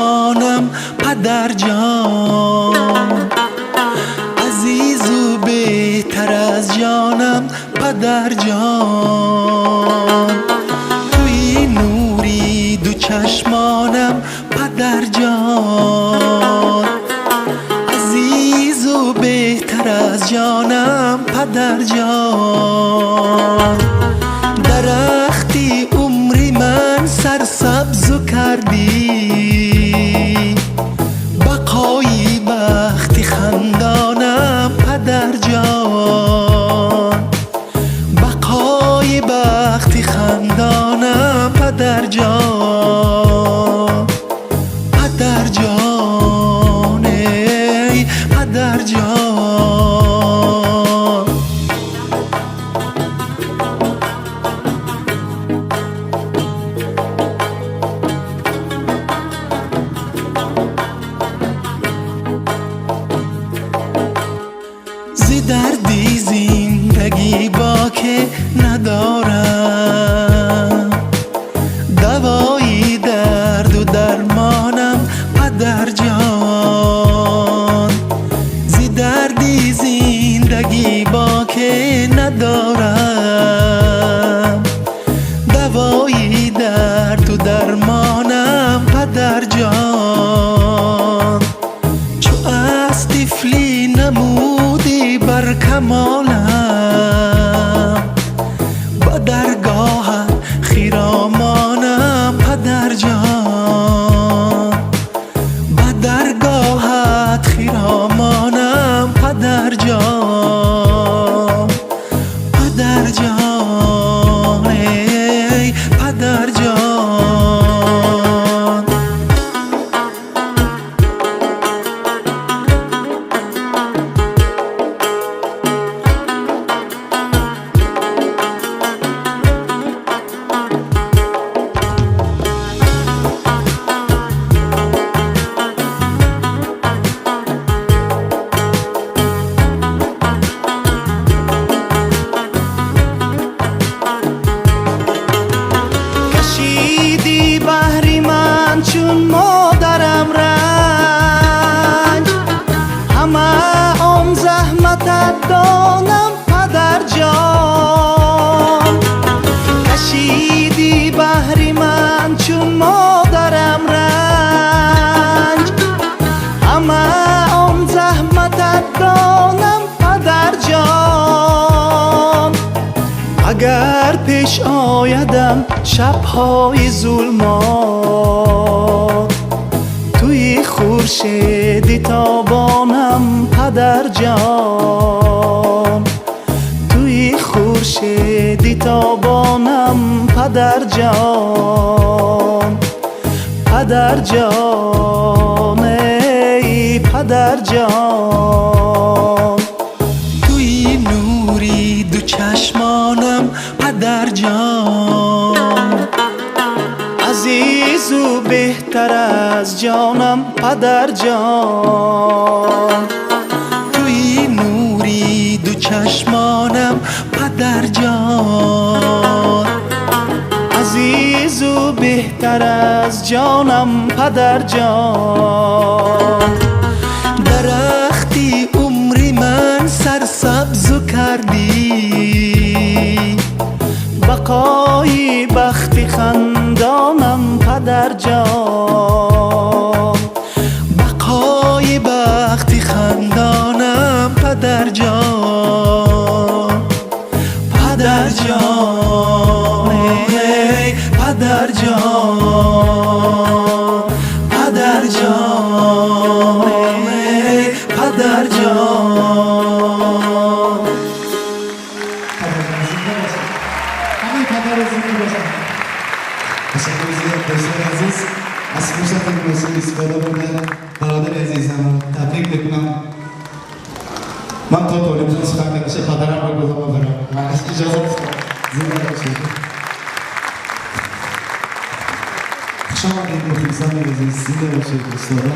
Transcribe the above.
چشمانم پدر جان، عزیز و بهتر از جانم پدر جان. توی نوری دو چشمانم پدر جان، عزیز و بهتر از جانم پدر جان. درختی عمری من سرسبز کردی، بقای بختی خندانم پدر جان، بقای بختی خندانم پدر جان. پدر جان ای پدر جان. زی دردی زندگی با که ندارم، دوایی درد و درمانم پدر جان. زی دردی زندگی با که ندارم، دوایی درد و درمانم پدر جان. چو از طفلی نمودی بر کمالم، با درگاهت خیرامانم پدر جان، با درگاهت خیرامانم پدر جان. پدر جان ای پدر جان. کشیدی بهری من چون مادرم رنج، همه آن زحمتت دانم پدر جان. کشیدی بهری من چون مادرم رنج، همه آن زحمتت دانم پدر جان. اگر پیش آیدم شب‌های ظلمات، توی خورشیدی تابانم پدر جان، توی خورشیدی تابانم پدر جان. پدر جان ای پدر جان. توی نوری دو چشمانم پدر جان، عزیز و بهتر از جانم پدر جان. توی نوری دو چشمانم پدر جان، عزیز و بهتر از جانم پدر جان. درختی عمری من سرسبز کردی، بقای بختی خندانم پدر جان، بقای بختی خندانم پدر جان. پدر جان ای پدر جان. پدر جان ای پدر جان. همه پدر زنده باشن. تشکر زیاد دوستان عزیز از فرصت مناسب استفاده بردن. برادر عزیزم تبریک میکنم. من تا طالب سخن نمیشه خاطرم رو گذار ببرم. من از اجازه زنده باشید. خوش آمدید مخلصان عزیز، زنده باشید دوستان.